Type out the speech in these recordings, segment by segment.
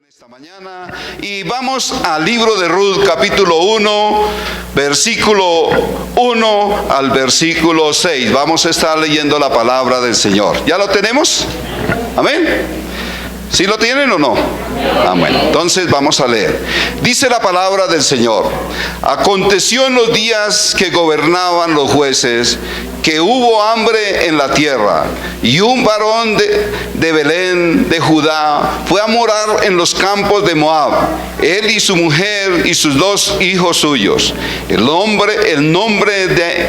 Esta mañana y vamos al libro de Ruth, capítulo 1, versículo 1 al versículo 6. Vamos a estar leyendo la palabra del Señor. ¿Ya lo tenemos? Amén. ¿Sí lo tienen o no? Amén. Entonces vamos a leer. Dice la palabra del Señor: aconteció en los días que gobernaban los jueces, que hubo hambre en la tierra, y un varón de Belén, de Judá, fue a morar en los campos de Moab, él y su mujer y sus dos hijos suyos. El nombre de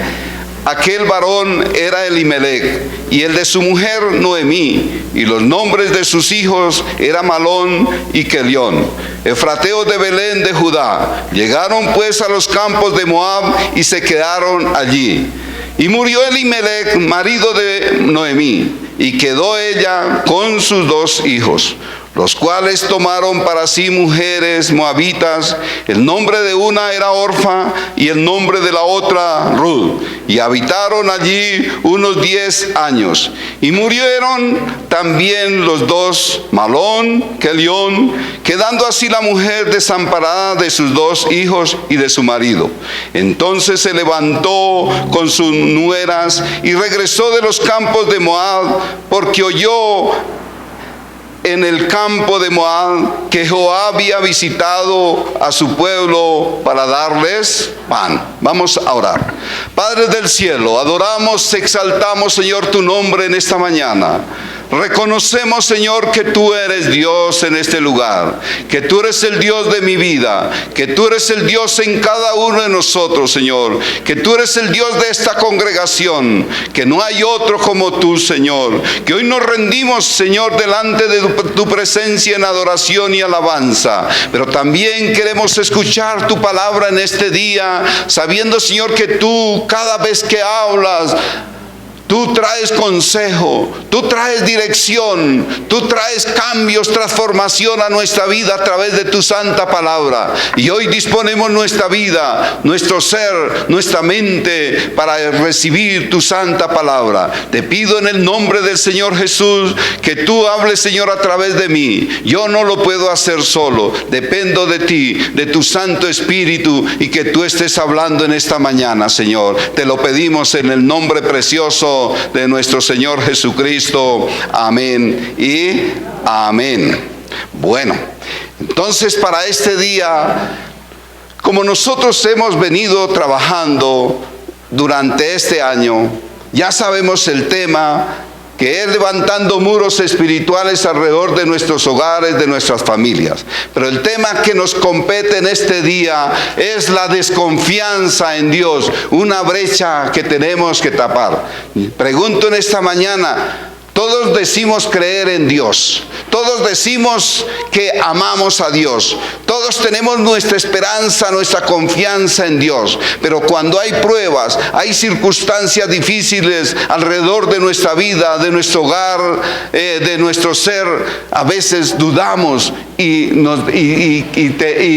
aquel varón era Elimelech, y el de su mujer Noemí, y los nombres de sus hijos era Malón y Kelión, efrateos de Belén de Judá. Llegaron pues a los campos de Moab y se quedaron allí. Y murió Elimelech, marido de Noemí, y quedó ella con sus dos hijos, los cuales tomaron para sí mujeres moabitas. El nombre de una era Orfa y el nombre de la otra Ruth, y habitaron allí unos 10 años. Y murieron también los dos, Malón, Kelión, quedando así la mujer desamparada de sus dos hijos y de su marido. Entonces se levantó con sus nueras y regresó de los campos de Moab, porque oyó en el campo de Moab que Jehová había visitado a su pueblo para darles pan. Vamos a orar. Padre del cielo, adoramos, exaltamos, Señor, tu nombre en esta mañana. Reconocemos, Señor, que tú eres Dios en este lugar, que tú eres el Dios de mi vida, que tú eres el Dios en cada uno de nosotros, Señor, que tú eres el Dios de esta congregación, que no hay otro como tú, Señor, que hoy nos rendimos, Señor, delante de tu presencia en adoración y alabanza, pero también queremos escuchar tu palabra en este día, sabiendo, Señor, que tú cada vez que hablas, tú traes consejo, tú traes dirección, tú traes cambios, transformación a nuestra vida a través de tu santa palabra. Y hoy disponemos nuestra vida, nuestro ser, nuestra mente para recibir tu santa palabra. Te pido en el nombre del Señor Jesús que tú hables, Señor, a través de mí. Yo no lo puedo hacer solo, dependo de ti, de tu Santo Espíritu, y que tú estés hablando en esta mañana, Señor. Te lo pedimos en el nombre precioso de nuestro Señor Jesucristo. Amén y amén. Bueno, entonces para este día, como nosotros hemos venido trabajando durante este año, ya sabemos el tema, que es levantando muros espirituales alrededor de nuestros hogares, de nuestras familias. Pero el tema que nos compete en este día es la desconfianza en Dios, una brecha que tenemos que tapar. Pregunto en esta mañana: todos decimos creer en Dios, todos decimos que amamos a Dios, todos tenemos nuestra esperanza, nuestra confianza en Dios, pero cuando hay pruebas, hay circunstancias difíciles alrededor de nuestra vida, de nuestro hogar, de nuestro ser, a veces dudamos y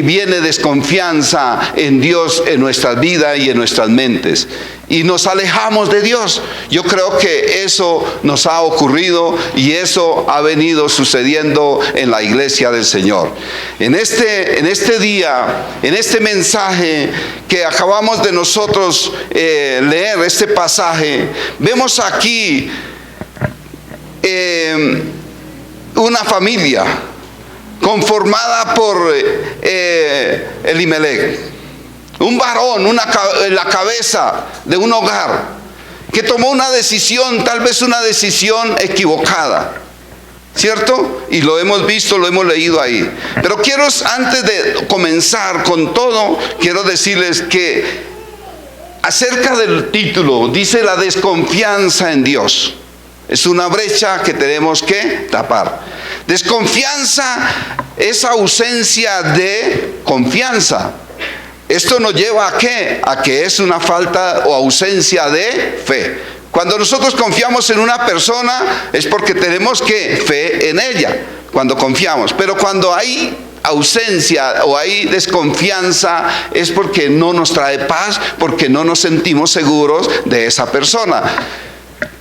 viene desconfianza en Dios en nuestras vidas y en nuestras mentes, y nos alejamos de Dios. Yo creo que eso nos ha ocurrido y eso ha venido sucediendo en la iglesia del Señor. En este día, en este mensaje que acabamos de nosotros leer, este pasaje, vemos aquí una familia conformada por Elimelech, un varón, la cabeza de un hogar, que tomó una decisión, tal vez una decisión equivocada, ¿cierto? Y lo hemos visto, lo hemos leído ahí. Pero antes de comenzar con todo, quiero decirles que acerca del título, dice la desconfianza en Dios. Es una brecha que tenemos que tapar. Desconfianza es ausencia de confianza. Esto nos lleva ¿a qué? A que es una falta o ausencia de fe. Cuando nosotros confiamos en una persona es porque tenemos fe en ella, cuando confiamos. Pero cuando hay ausencia o hay desconfianza es porque no nos trae paz, porque no nos sentimos seguros de esa persona.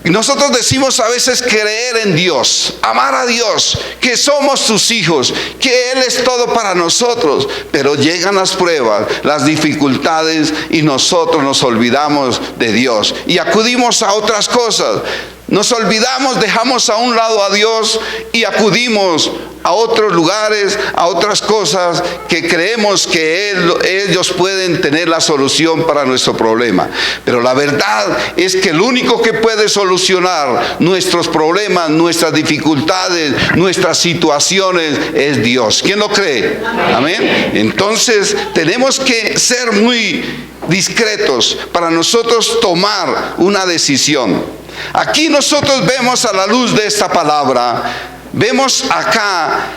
Y nosotros decimos a veces creer en Dios, amar a Dios, que somos sus hijos, que Él es todo para nosotros. Pero llegan las pruebas, las dificultades y nosotros nos olvidamos de Dios y acudimos a otras cosas. Nos olvidamos, dejamos a un lado a Dios y acudimos a otros lugares, a otras cosas que creemos que ellos pueden tener la solución para nuestro problema. Pero la verdad es que el único que puede solucionar nuestros problemas, nuestras dificultades, nuestras situaciones es Dios. ¿Quién lo cree? Amén. Entonces tenemos que ser muy discretos para nosotros tomar una decisión. Aquí nosotros vemos a la luz de esta palabra, vemos acá,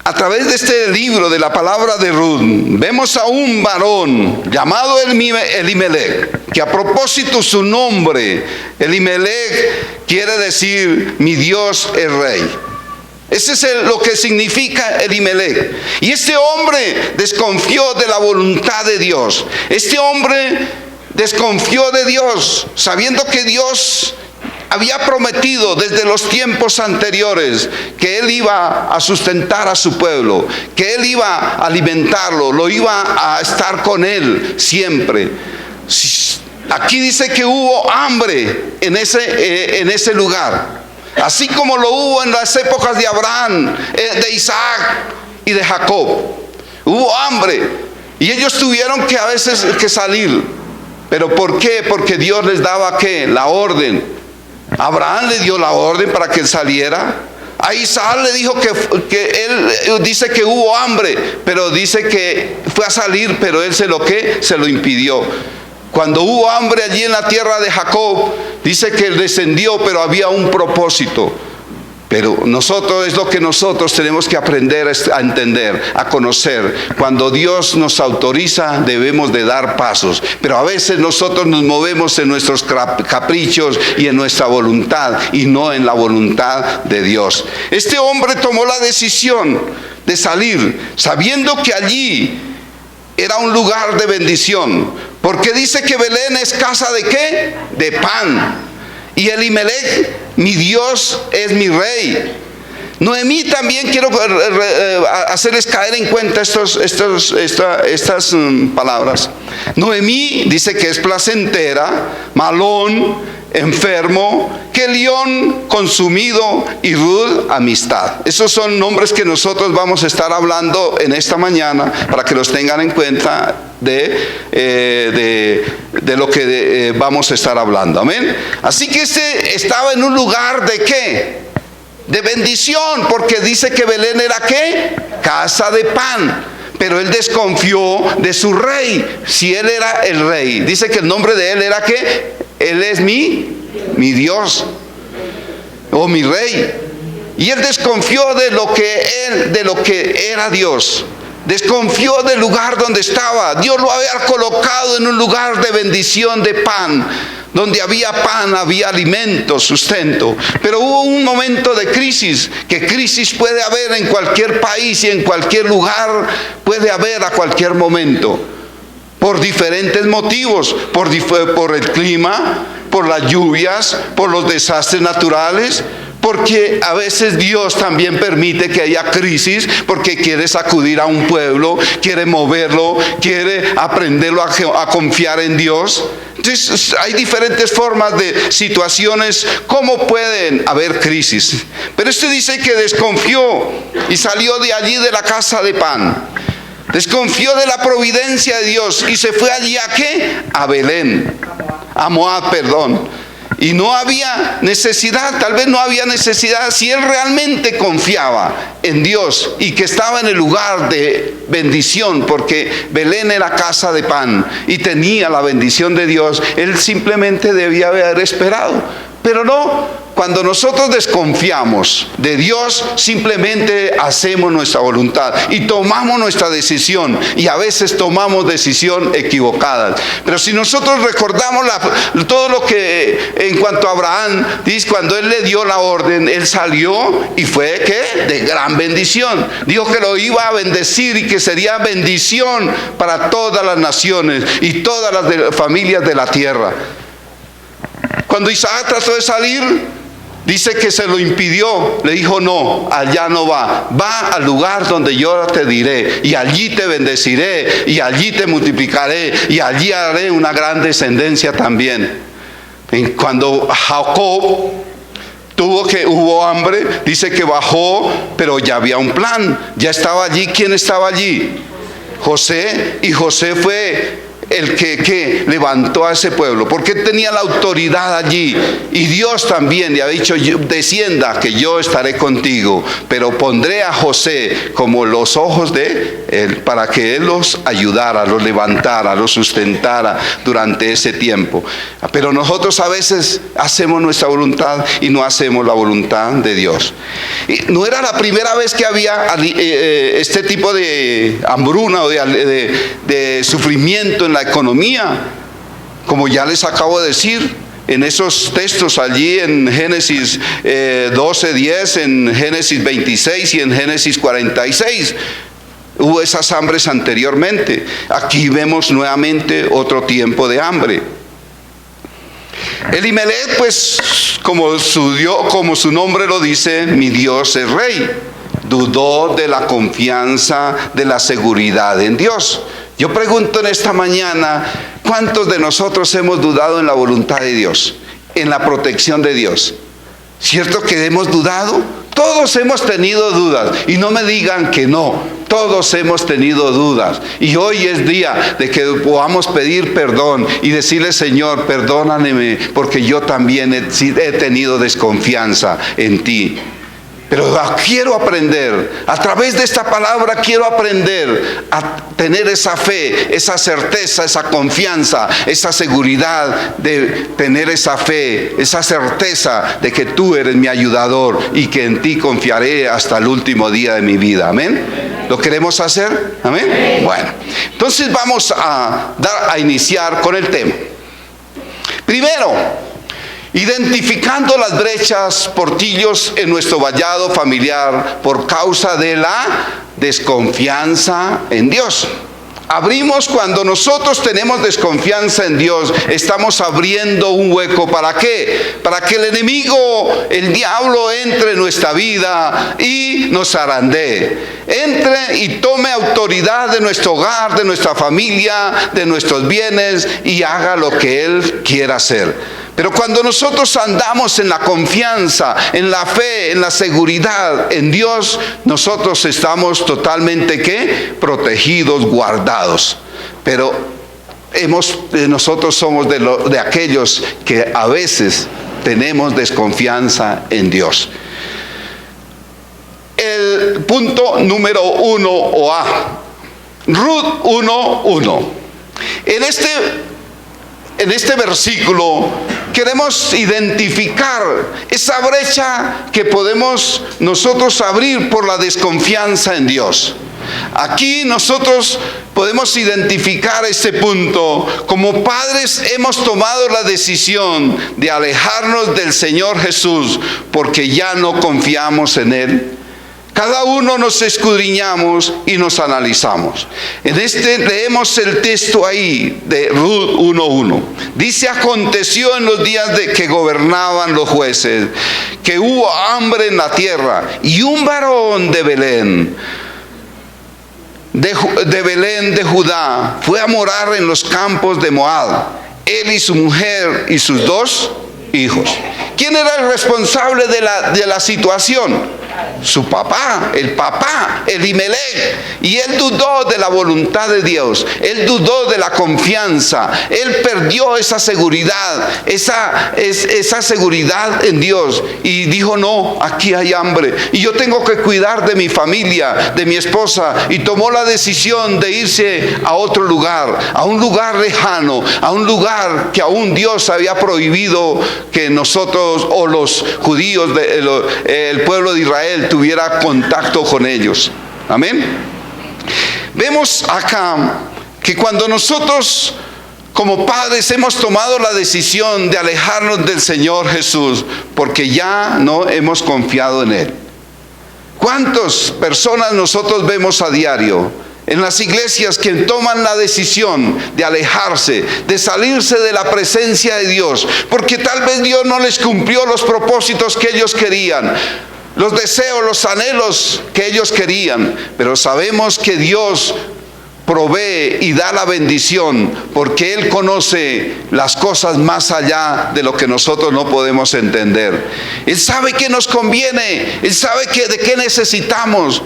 a través de este libro de la palabra de Ruth, vemos a un varón llamado Elimelech, que a propósito su nombre, Elimelech, quiere decir mi Dios es rey. Ese es lo que significa Elimelech. Y este hombre desconfió de la voluntad de Dios. Este hombre desconfió de Dios, sabiendo que Dios había prometido desde los tiempos anteriores que Él iba a sustentar a su pueblo, que Él iba a alimentarlo, lo iba a estar con Él siempre. Aquí dice que hubo hambre en ese lugar, así como lo hubo en las épocas de Abraham, de Isaac y de Jacob. Hubo hambre y ellos tuvieron que a veces que salir. ¿Pero por qué? Porque Dios les daba ¿qué? La orden. Abraham le dio la orden para que él saliera. A Isaac le dijo que él dice que hubo hambre, pero dice que fue a salir, pero él se lo impidió. Cuando hubo hambre allí en la tierra de Jacob, dice que él descendió, pero había un propósito. Pero nosotros, es lo que nosotros tenemos que aprender a entender, a conocer. Cuando Dios nos autoriza, debemos de dar pasos. Pero a veces nosotros nos movemos en nuestros caprichos y en nuestra voluntad, y no en la voluntad de Dios. Este hombre tomó la decisión de salir, sabiendo que allí era un lugar de bendición. Porque dice que Belén es casa ¿de qué? De pan. Y Elimelech, mi Dios es mi rey. Noemí también, quiero hacerles caer en cuenta estas palabras. Noemí dice que es placentera, malón, enfermo, Kelión, consumido, y Ruth, amistad. Esos son nombres que nosotros vamos a estar hablando en esta mañana para que los tengan en cuenta de lo que vamos a estar hablando. Amén. Así que estaba en un lugar de ¿qué? De bendición, porque dice que Belén era ¿qué? Casa de pan. Pero él desconfió de su rey. Si él era el rey, dice que el nombre de él era ¿qué? Él es mi Dios o mi rey. Y él desconfió de lo que era Dios. Desconfió del lugar donde estaba. Dios lo había colocado en un lugar de bendición, de pan. Donde había pan, había alimento, sustento. Pero hubo un momento de crisis, que crisis puede haber en cualquier país y en cualquier lugar, puede haber a cualquier momento. Por diferentes motivos, por el clima, por las lluvias, por los desastres naturales. Porque a veces Dios también permite que haya crisis, porque quiere sacudir a un pueblo, quiere moverlo, quiere aprenderlo a confiar en Dios. Entonces hay diferentes formas de situaciones, cómo pueden haber crisis. Pero dice que desconfió y salió de allí de la casa de pan. Desconfió de la providencia de Dios y se fue allí ¿a qué? A Belén, a Moab, perdón. Y no había necesidad, tal vez no había necesidad, si él realmente confiaba en Dios y que estaba en el lugar de bendición, porque Belén era casa de pan y tenía la bendición de Dios, él simplemente debía haber esperado. Pero no, cuando nosotros desconfiamos de Dios, simplemente hacemos nuestra voluntad y tomamos nuestra decisión, y a veces tomamos decisión equivocada. Pero si nosotros recordamos todo lo que en cuanto a Abraham, dice, cuando él le dio la orden, él salió y fue ¿qué? De gran bendición. Dijo que lo iba a bendecir y que sería bendición para todas las naciones y todas las familias de la tierra. Cuando Isaac trató de salir, dice que se lo impidió. Le dijo: no, allá no va. Va al lugar donde yo te diré, y allí te bendeciré, y allí te multiplicaré, y allí haré una gran descendencia también. Cuando Jacob hubo hambre, dice que bajó, pero ya había un plan. Ya estaba allí. ¿Quién estaba allí? José. Y José fue el que levantó a ese pueblo, porque tenía la autoridad allí. Y Dios también le ha dicho: descienda, que yo estaré contigo, pero pondré a José como los ojos de él, para que él los ayudara, los levantara, los sustentara durante ese tiempo. Pero nosotros a veces hacemos nuestra voluntad y no hacemos la voluntad de Dios. Y no era la primera vez que había este tipo de hambruna o de sufrimiento en la economía, como ya les acabo de decir en esos textos allí en Génesis 12:10, en Génesis 26 y en Génesis 46. Hubo esas hambres anteriormente. Aquí vemos nuevamente otro tiempo de hambre. Elimelech, pues, como su nombre lo dice, mi Dios es rey. Dudó de la confianza, de la seguridad en Dios. Yo pregunto en esta mañana: ¿cuántos de nosotros hemos dudado en la voluntad de Dios, en la protección de Dios? ¿Cierto que hemos dudado? Todos hemos tenido dudas, y no me digan que no. Todos hemos tenido dudas, y hoy es día de que podamos pedir perdón y decirle: Señor, perdóname, porque yo también he tenido desconfianza en ti. Pero quiero aprender, a través de esta palabra quiero aprender a tener esa fe, esa certeza, esa confianza, esa seguridad de tener esa fe, esa certeza de que tú eres mi ayudador y que en ti confiaré hasta el último día de mi vida. Amén. ¿Lo queremos hacer? Amén. Bueno, entonces vamos a iniciar con el tema. Primero, identificando las brechas, portillos en nuestro vallado familiar por causa de la desconfianza en Dios. Abrimos cuando nosotros tenemos desconfianza en Dios, estamos abriendo un hueco. ¿Para qué? Para que el enemigo, el diablo, entre en nuestra vida y nos zarandee. Entre y tome autoridad de nuestro hogar, de nuestra familia, de nuestros bienes, y haga lo que él quiera hacer. Pero cuando nosotros andamos en la confianza, en la fe, en la seguridad en Dios, nosotros estamos totalmente ¿qué? Protegidos, guardados. Pero nosotros somos de aquellos que a veces tenemos desconfianza en Dios. El punto número 1 o A, Ruth 1:1. En este versículo queremos identificar esa brecha que podemos nosotros abrir por la desconfianza en Dios. Aquí nosotros podemos identificar este punto. Como padres hemos tomado la decisión de alejarnos del Señor Jesús porque ya no confiamos en Él. Cada uno nos escudriñamos y nos analizamos. Leemos el texto ahí de Ruth 1:1. Dice: aconteció en los días de que gobernaban los jueces, que hubo hambre en la tierra, y un varón de Belén, de Judá, fue a morar en los campos de Moab, él y su mujer y sus 2 hijos. ¿Quién era el responsable de la situación? Su papá, Elimelech. Y él dudó de la voluntad de Dios, él dudó de la confianza, él perdió esa seguridad, esa seguridad en Dios, y dijo: no, aquí hay hambre y yo tengo que cuidar de mi familia, de mi esposa, y tomó la decisión de irse a otro lugar, a un lugar lejano, a un lugar que aún Dios había prohibido que nosotros o los judíos, el pueblo de Israel, tuviera contacto con ellos. Amén. Vemos acá que cuando nosotros como padres hemos tomado la decisión de alejarnos del Señor Jesús porque ya no hemos confiado en Él. ¿Cuántas personas nosotros vemos a diario en las iglesias que toman la decisión de alejarse, de salirse de la presencia de Dios, porque tal vez Dios no les cumplió los propósitos que ellos querían, los deseos, los anhelos que ellos querían, pero sabemos que Dios provee y da la bendición, porque Él conoce las cosas más allá de lo que nosotros no podemos entender. Él sabe qué nos conviene, Él sabe de qué necesitamos,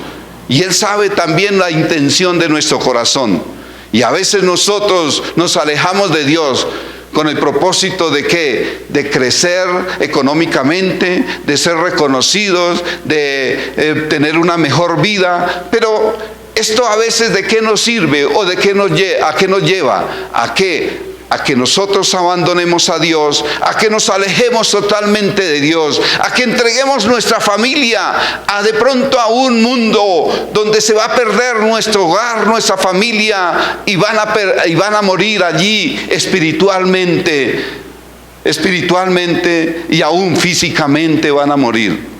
y Él sabe también la intención de nuestro corazón. Y a veces nosotros nos alejamos de Dios con el propósito de ¿qué? De crecer económicamente, de ser reconocidos, de tener una mejor vida, pero esto a veces ¿de qué nos sirve o a qué nos lleva? ¿A qué? A que nosotros abandonemos a Dios, a que nos alejemos totalmente de Dios, a que entreguemos nuestra familia de pronto a un mundo donde se va a perder nuestro hogar, nuestra familia, y van a morir allí espiritualmente y aún físicamente van a morir.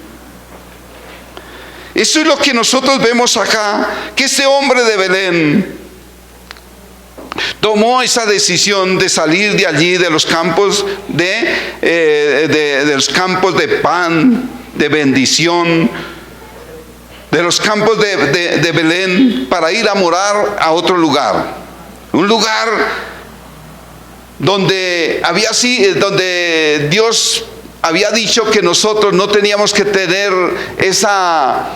Eso es lo que nosotros vemos acá, que ese hombre de Belén tomó esa decisión de salir de allí, de los campos de los campos de pan, de bendición, de los campos de Belén, para ir a morar a otro lugar, un lugar donde donde Dios había dicho que nosotros no teníamos que tener esa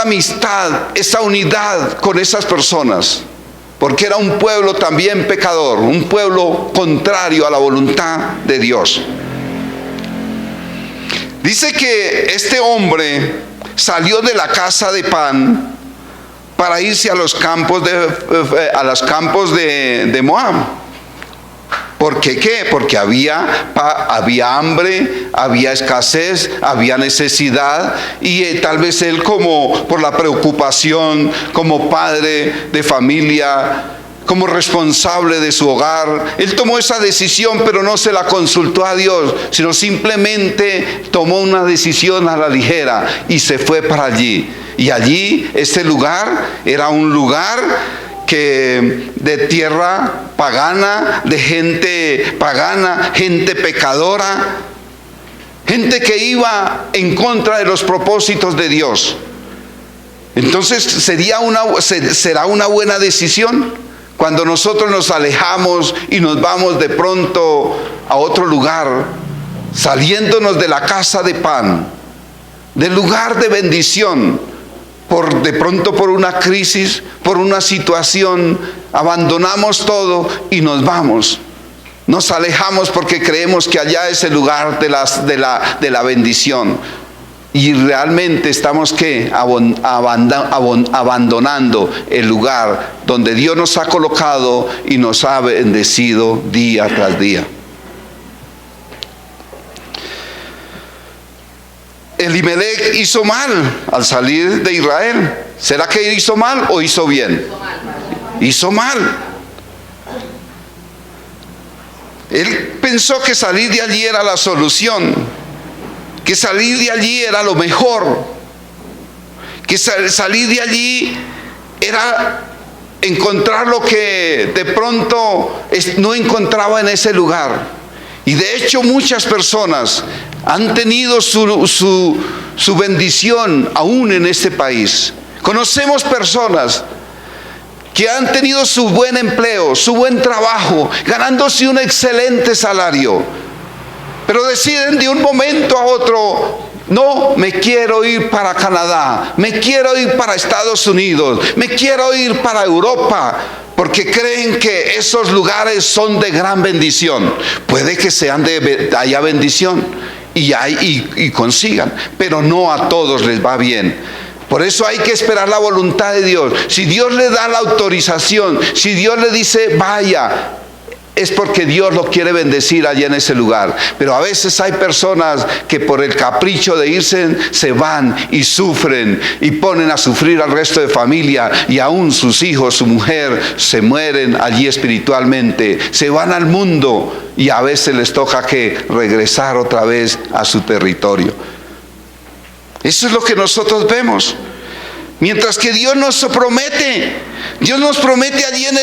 amistad, esa unidad con esas personas, porque era un pueblo también pecador, un pueblo contrario a la voluntad de Dios. Dice que este hombre salió de la casa de pan para irse a los campos de Moab. ¿Por qué qué? Porque había hambre, había escasez, había necesidad, y tal vez él, como por la preocupación, como padre de familia, como responsable de su hogar, él tomó esa decisión, pero no se la consultó a Dios, sino simplemente tomó una decisión a la ligera y se fue para allí. Y allí, este lugar era un lugar de tierra pagana, de gente pagana, gente pecadora, gente que iba en contra de los propósitos de Dios. Entonces será una buena decisión cuando nosotros nos alejamos y nos vamos de pronto a otro lugar, saliéndonos de la casa de pan, del lugar de bendición. De pronto por una crisis, por una situación, abandonamos todo y nos vamos. Nos alejamos porque creemos que allá es el lugar de la bendición. Y realmente estamos abandonando el lugar donde Dios nos ha colocado y nos ha bendecido día tras día. Elimelech hizo mal al salir de Israel. ¿Será que hizo mal o hizo bien? Hizo mal. Él pensó que salir de allí era la solución, que salir de allí era lo mejor, que salir de allí era encontrar lo que de pronto no encontraba en ese lugar. Y de hecho muchas personas han tenido su bendición aún en este país. Conocemos personas que han tenido su buen empleo, su buen trabajo, ganándose un excelente salario, pero deciden de un momento a otro: no, me quiero ir para Canadá, me quiero ir para Estados Unidos, me quiero ir para Europa, porque creen que esos lugares son de gran bendición. Puede que haya bendición y consigan, pero no a todos les va bien. Por eso hay que esperar la voluntad de Dios. Si Dios le da la autorización, si Dios le dice vaya, es porque Dios lo quiere bendecir allá en ese lugar. Pero a veces hay personas que por el capricho de irse se van y sufren y ponen a sufrir al resto de familia, y aún sus hijos, su mujer se mueren allí espiritualmente, se van al mundo y a veces les toca que regresar otra vez a su territorio. Eso es lo que nosotros vemos. Mientras que Dios nos promete allí en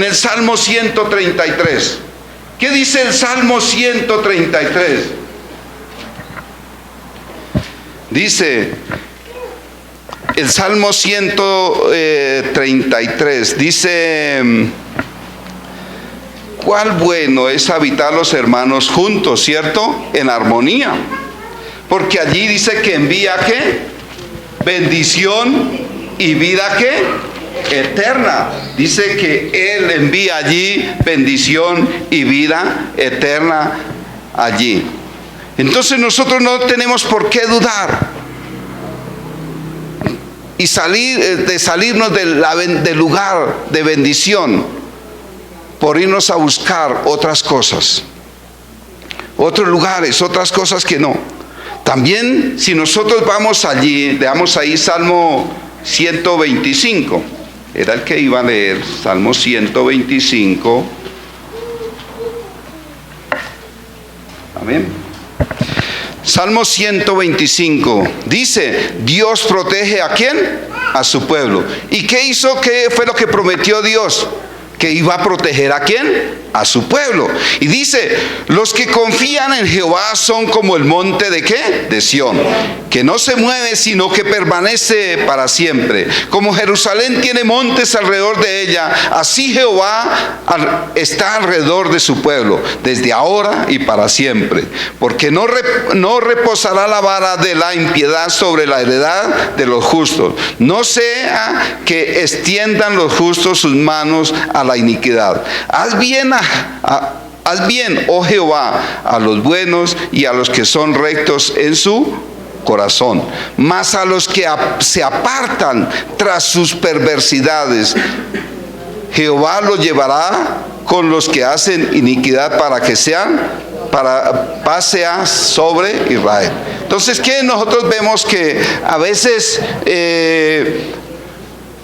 el Salmo 133. ¿Qué dice el Salmo 133? Dice el Salmo 133, dice: cuál bueno es habitar los hermanos juntos, ¿cierto? En armonía. Porque allí dice que envía, ¿qué? Bendición y vida, ¿qué? Eterna. Dice que Él envía allí bendición y vida eterna allí. Entonces nosotros no tenemos por qué dudar y salirnos del lugar de bendición por irnos a buscar otras cosas, otros lugares, otras cosas que no. También si nosotros vamos allí, leamos ahí Salmo 125, era el que iba a leer, Salmo 125. Amén. Salmo 125 dice: Dios protege ¿a quién? A su pueblo. ¿Y qué hizo? ¿Qué fue lo que prometió Dios? Que iba a proteger ¿a quién? A su pueblo. Y dice: los que confían en Jehová son como el monte ¿de qué? De Sión, que no se mueve sino que permanece para siempre. Como Jerusalén tiene montes alrededor de ella, así Jehová está alrededor de su pueblo, desde ahora y para siempre. Porque no reposará la vara de la impiedad sobre la heredad de los justos, no sea que extiendan los justos sus manos a la iniquidad. Haz bien, oh Jehová, a los buenos y a los que son rectos en su corazón. Mas a los que se apartan tras sus perversidades, Jehová los llevará con los que hacen iniquidad para paz sea sobre Israel. Entonces, ¿qué nosotros vemos? Que a veces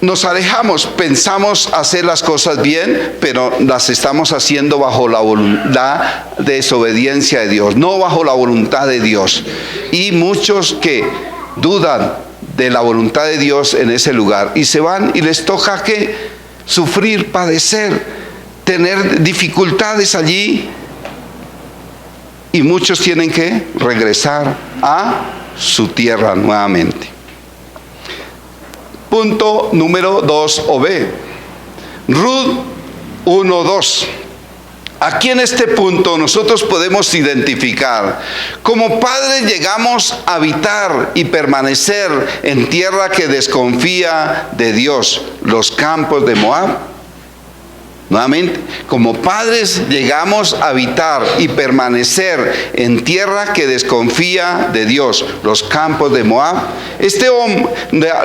nos alejamos, pensamos hacer las cosas bien, pero las estamos haciendo bajo la voluntad de desobediencia de Dios, no bajo la voluntad de Dios. Y muchos que dudan de la voluntad de Dios en ese lugar y se van y les toca que sufrir, padecer, tener dificultades allí, y muchos tienen que regresar a su tierra nuevamente. Punto número 2 o B. Ruth 1:2. Aquí en este punto nosotros podemos identificar: como padres llegamos a habitar y permanecer en tierra que desconfía de Dios, los campos de Moab. Nuevamente, como padres llegamos a habitar y permanecer en tierra que desconfía de Dios, los campos de Moab. Este hombre,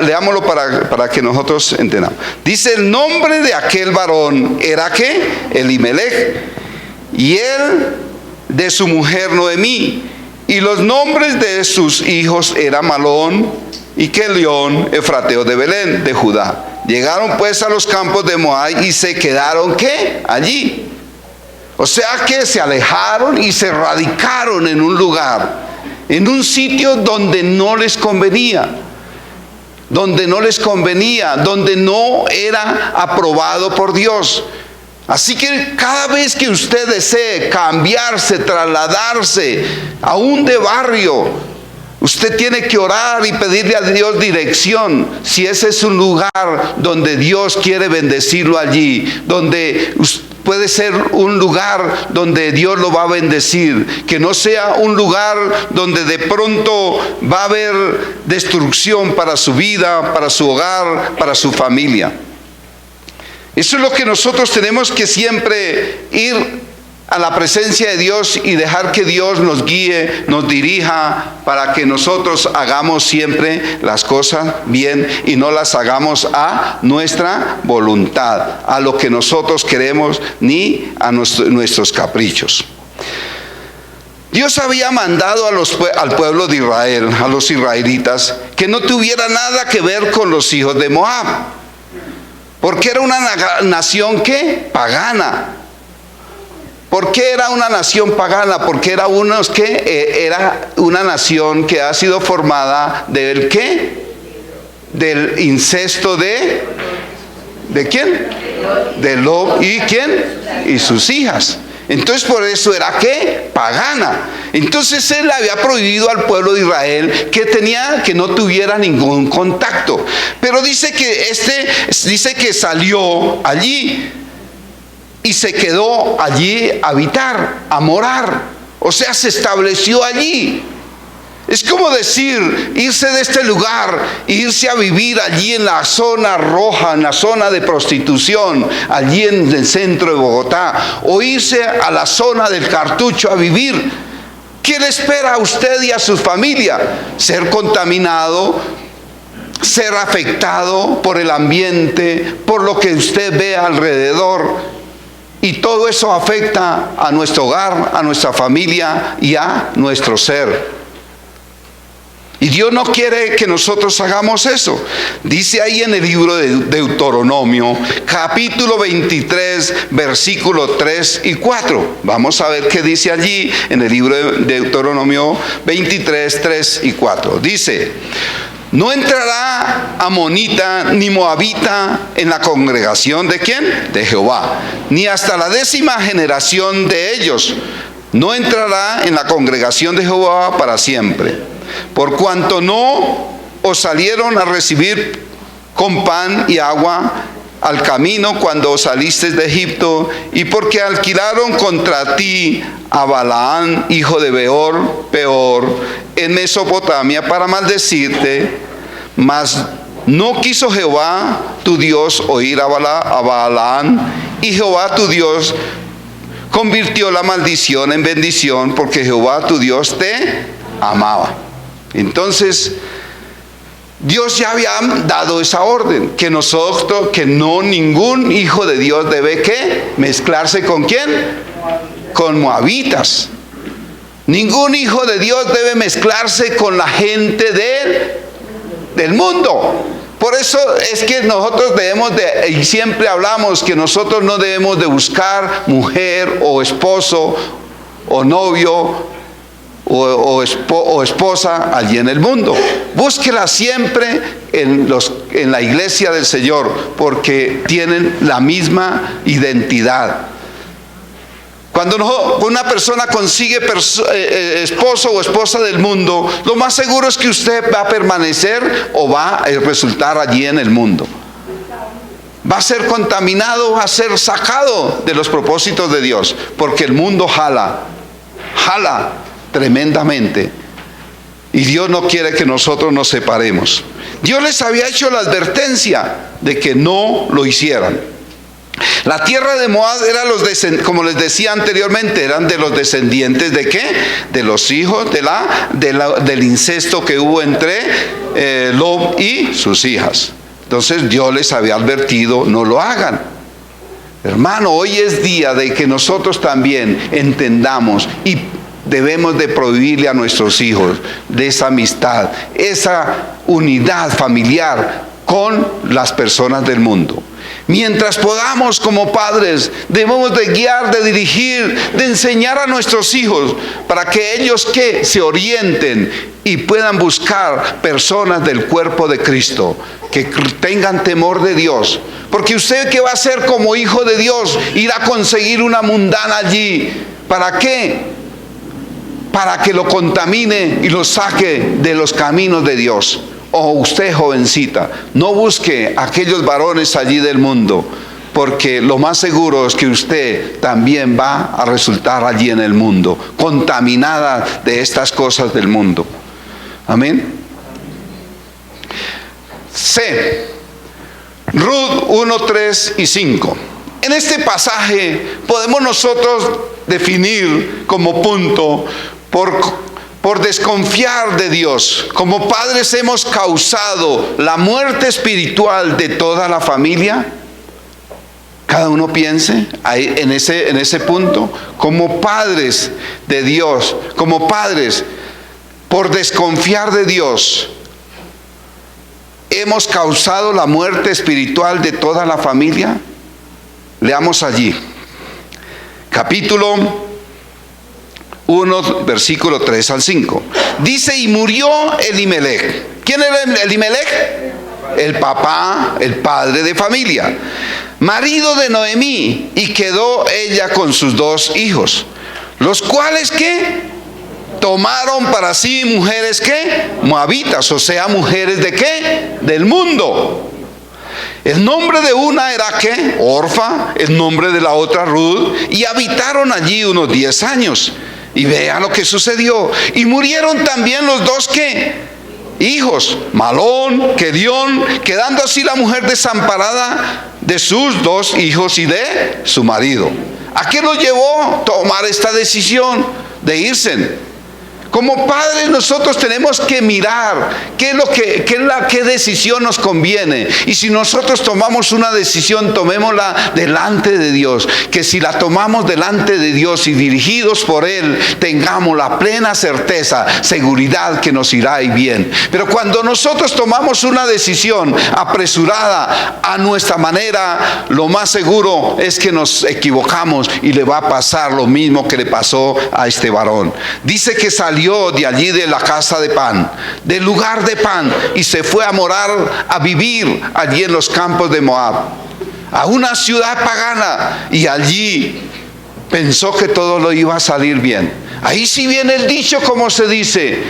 leámoslo para que nosotros entendamos. Dice: el nombre de aquel varón era ¿qué? Elimelech, y él de su mujer Noemí, y los nombres de sus hijos eran Malón y Kelión, efrateo de Belén, de Judá. Llegaron pues a los campos de Moab y se quedaron ¿qué? Allí. O sea que se alejaron y se radicaron en un lugar, en un sitio donde no les convenía, donde no era aprobado por Dios. Así que cada vez que usted desee cambiarse, trasladarse aún de barrio, usted tiene que orar y pedirle a Dios dirección. Si ese es un lugar donde Dios quiere bendecirlo allí, donde puede ser un lugar donde Dios lo va a bendecir, que no sea un lugar donde de pronto va a haber destrucción para su vida, para su hogar, para su familia. Eso es lo que nosotros tenemos que siempre ir a la presencia de Dios y dejar que Dios nos guíe, nos dirija, para que nosotros hagamos siempre las cosas bien y no las hagamos a nuestra voluntad, a lo que nosotros queremos, ni a nuestros caprichos. Dios había mandado al pueblo de Israel, a los israelitas, que no tuviera nada que ver con los hijos de Moab, porque era una nación ¿qué? Pagana. ¿Por qué era una nación pagana? Porque era era una nación que ha sido formada del ¿qué? del incesto ¿de quién? De Lot y ¿quién? Y sus hijas. Entonces por eso era ¿qué? Pagana. Entonces él había prohibido al pueblo de Israel que no tuviera ningún contacto. Pero dice que salió allí y se quedó allí a habitar, a morar. O sea, se estableció allí. Es como decir, irse de este lugar, irse a vivir allí en la zona roja, en la zona de prostitución, allí en el centro de Bogotá, o irse a la zona del Cartucho a vivir. ¿Qué le espera a usted y a su familia? Ser contaminado, ser afectado por el ambiente, por lo que usted ve alrededor. Y todo eso afecta a nuestro hogar, a nuestra familia y a nuestro ser. Y Dios no quiere que nosotros hagamos eso. Dice ahí en el libro de Deuteronomio, capítulo 23, versículos 3 y 4. Vamos a ver qué dice allí en el libro de Deuteronomio 23, 3 y 4. Dice: no entrará amonita ni moabita en la congregación ¿de quién? De Jehová, ni hasta la 10ª generación de ellos. No entrará en la congregación de Jehová para siempre. Por cuanto no os salieron a recibir con pan y agua al camino cuando salisteis de Egipto, y porque alquilaron contra ti a Balaán, hijo de Peor, en Mesopotamia para maldecirte, mas no quiso Jehová tu Dios oír a Balaán, y Jehová tu Dios convirtió la maldición en bendición, porque Jehová tu Dios te amaba. Entonces, Dios ya había dado esa orden, que no ningún hijo de Dios debe ¿qué? Mezclarse ¿con quién? Con moabitas. Ningún hijo de Dios debe mezclarse con la gente del mundo. Por eso es que nosotros y siempre hablamos que nosotros no debemos de buscar mujer o esposo o novio o esposa allí en el mundo. Búsquela siempre en la iglesia del Señor, porque tienen la misma identidad. Cuando una persona consigue esposo o esposa del mundo, lo más seguro es que usted va a permanecer o va a resultar allí en el mundo. Va a ser contaminado, va a ser sacado de los propósitos de Dios, porque el mundo jala tremendamente, y Dios no quiere que nosotros nos separemos. Dios les había hecho la advertencia de que no lo hicieran. La tierra de Moab era como les decía anteriormente, eran de los descendientes ¿de qué? De los hijos del incesto que hubo entre Lot y sus hijas. Entonces Dios les había advertido, no lo hagan. Hermano, hoy es día de que nosotros también entendamos y debemos de prohibirle a nuestros hijos de esa amistad, esa unidad familiar con las personas del mundo. Mientras podamos, como padres, debemos de guiar, de dirigir, de enseñar a nuestros hijos para que ellos se orienten y puedan buscar personas del cuerpo de Cristo, que tengan temor de Dios. Porque usted, ¿qué va a hacer como hijo de Dios? Ir a conseguir una mundana allí. ¿Para qué? Para que lo contamine y lo saque de los caminos de Dios. O usted, jovencita, no busque a aquellos varones allí del mundo, porque lo más seguro es que usted también va a resultar allí en el mundo, contaminada de estas cosas del mundo. Amén. C. Ruth 1, 3 y 5. En este pasaje podemos nosotros definir como punto por desconfiar de Dios. Como padres hemos causado la muerte espiritual de toda la familia. Cada uno piense ahí en ese punto. Como padres de Dios, como padres, por desconfiar de Dios, hemos causado la muerte espiritual de toda la familia. Leamos allí, capítulo 1, versículo 3 al 5. Dice: y murió Elimelech. ¿Quién era Elimelech? el papá, el padre de familia, marido de Noemí, y quedó ella con sus 2 hijos, los cuales ¿qué? Tomaron para sí mujeres ¿qué? Moabitas, o sea, mujeres de ¿qué? Del mundo. El nombre de una era ¿qué? Orfa, el nombre de la otra Ruth, y habitaron allí unos 10 años. Y vean lo que sucedió. Y murieron también los 2 ¿qué? Hijos, Malón, Quedión, quedando así la mujer desamparada de sus 2 hijos y de su marido. ¿A qué los llevó a tomar esta decisión de irse? Como padres nosotros tenemos que mirar qué decisión nos conviene. Y si nosotros tomamos una decisión, tomémosla delante de Dios. Que si la tomamos delante de Dios y dirigidos por Él, tengamos la plena certeza, seguridad que nos irá y bien. Pero cuando nosotros tomamos una decisión apresurada a nuestra manera, lo más seguro es que nos equivocamos y le va a pasar lo mismo que le pasó a este varón. Dice que salió de allí de la casa de pan, del lugar de pan, y se fue a morar, a vivir allí en los campos de Moab, a una ciudad pagana, y allí pensó que todo lo iba a salir bien. Ahí sí viene el dicho, como se dice,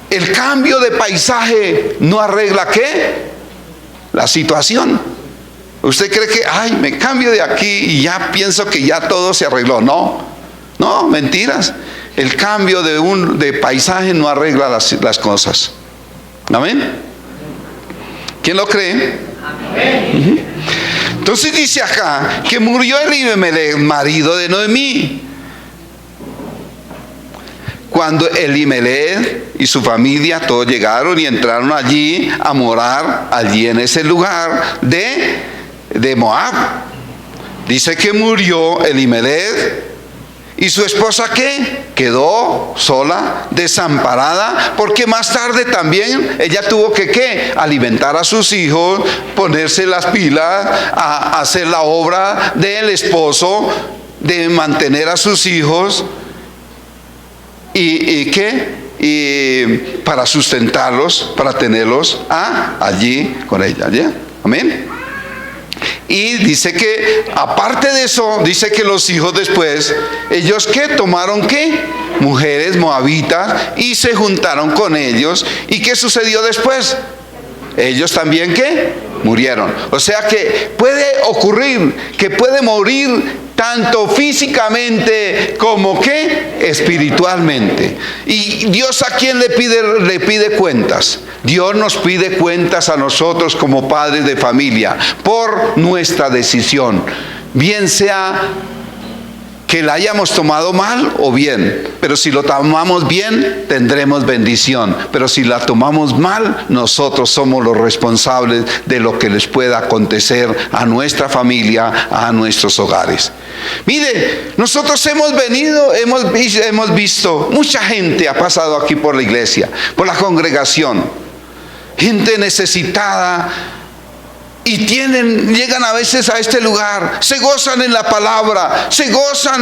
el cambio de paisaje no arregla ¿qué? La situación. ¿Usted cree que, ay, me cambio de aquí y ya pienso que ya todo se arregló? No, mentiras. El cambio de paisaje no arregla las cosas. ¿Amén? ¿Quién lo cree? Amén. Entonces dice acá que murió Elimelech, marido de Noemí. Cuando Elimelech y su familia todos llegaron y entraron allí a morar, allí en ese lugar de Moab. Dice que murió Elimelech. ¿Y su esposa qué? Quedó sola, desamparada, porque más tarde también ella tuvo que ¿qué? Alimentar a sus hijos, ponerse las pilas, a hacer la obra del esposo, de mantener a sus hijos, y ¿qué? Y para sustentarlos, para tenerlos allí con ella. ¿Ya? Amén. Y dice que aparte de eso, dice que los hijos después, ellos ¿qué? Tomaron ¿qué? Mujeres moabitas y se juntaron con ellos. ¿Y qué sucedió después? Ellos también ¿qué? Murieron. O sea que puede ocurrir que puede morir tanto físicamente como ¿qué? Espiritualmente. ¿Y Dios a quién le pide cuentas? Dios nos pide cuentas a nosotros como padres de familia por nuestra decisión, bien sea que la hayamos tomado mal o bien. Pero si lo tomamos bien, tendremos bendición. Pero si la tomamos mal, nosotros somos los responsables de lo que les pueda acontecer a nuestra familia, a nuestros hogares. Mire, nosotros hemos visto, mucha gente ha pasado aquí por la iglesia, por la congregación, gente necesitada. Y llegan a veces a este lugar, se gozan en la palabra, se gozan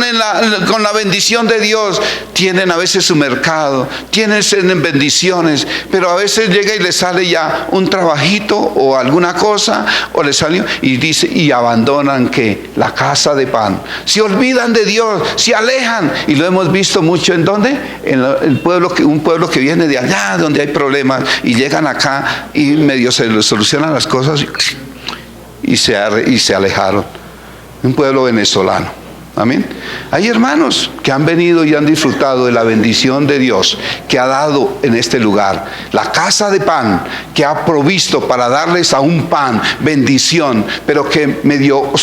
con la bendición de Dios. Tienen a veces su mercado, tienen bendiciones, pero a veces llega y les sale ya un trabajito o alguna cosa, o les salió y dice, y abandonan ¿qué? La casa de pan. Se olvidan de Dios, se alejan, y lo hemos visto mucho. ¿En dónde? En un pueblo que viene de allá, donde hay problemas, y llegan acá y medio se les solucionan las cosas. Y se alejaron. Un pueblo venezolano. Amén. Hay hermanos que han venido y han disfrutado de la bendición de Dios que ha dado en este lugar. La casa de pan que ha provisto para darles a un pan bendición, pero que medio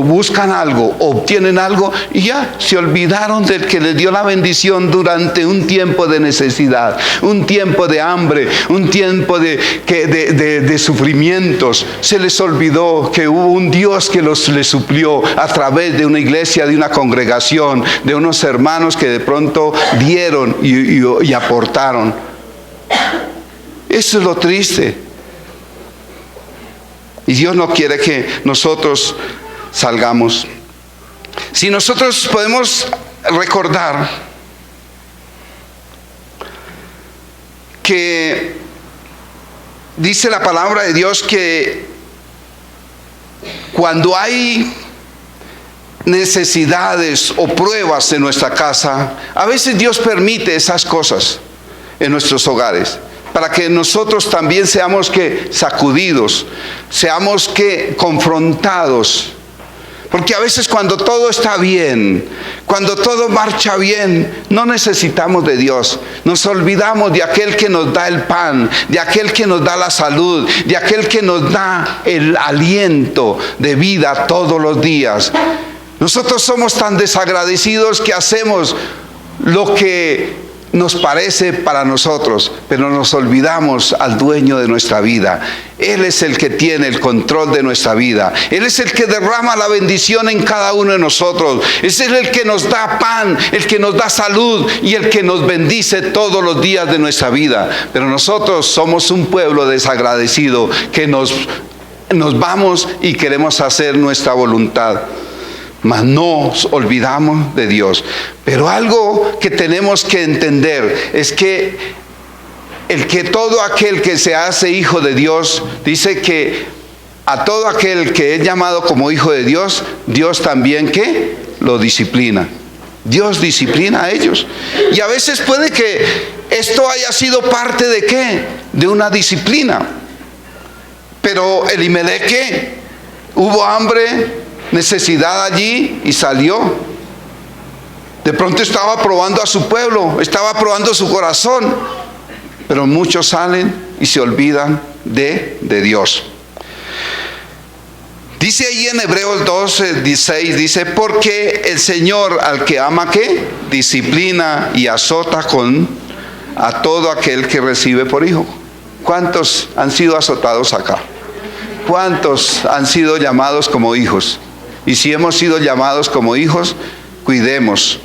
buscan algo, obtienen algo y ya se olvidaron del que les dio la bendición durante un tiempo de necesidad, un tiempo de hambre, un tiempo de sufrimientos. Se les olvidó que hubo un Dios que les suplió a través de una iglesia, de una congregación, de unos hermanos que de pronto dieron y aportaron. Eso es lo triste. Y Dios no quiere que nosotros salgamos. Si nosotros podemos recordar que dice la palabra de Dios que cuando hay necesidades o pruebas en nuestra casa, a veces Dios permite esas cosas en nuestros hogares, para que nosotros también seamos que sacudidos, seamos que confrontados. Porque a veces cuando todo está bien, cuando todo marcha bien, no necesitamos de Dios. Nos olvidamos de aquel que nos da el pan, de aquel que nos da la salud, de aquel que nos da el aliento de vida todos los días. Nosotros somos tan desagradecidos que hacemos lo que nos parece para nosotros, pero nos olvidamos al dueño de nuestra vida. Él es el que tiene el control de nuestra vida. Él es el que derrama la bendición en cada uno de nosotros. Es el que nos da pan, el que nos da salud y el que nos bendice todos los días de nuestra vida. Pero nosotros somos un pueblo desagradecido que nos vamos y queremos hacer nuestra voluntad, mas nos olvidamos de Dios. Pero algo que tenemos que entender es que todo aquel que se hace hijo de Dios, dice que a todo aquel que es llamado como hijo de Dios, Dios también ¿qué? Lo disciplina. Dios disciplina a ellos. Y a veces puede que esto haya sido parte de ¿qué? De una disciplina. Pero Elimelech, ¿qué? Hubo hambre, necesidad allí y salió. De pronto estaba probando a su pueblo, estaba probando su corazón, pero muchos salen y se olvidan de Dios. Dice ahí en Hebreos 12:16, dice, porque el Señor al que ama, ¿qué? Disciplina y azota a todo aquel que recibe por hijo. ¿Cuántos han sido azotados acá? ¿Cuántos han sido llamados como hijos? Y si hemos sido llamados como hijos, cuidemos,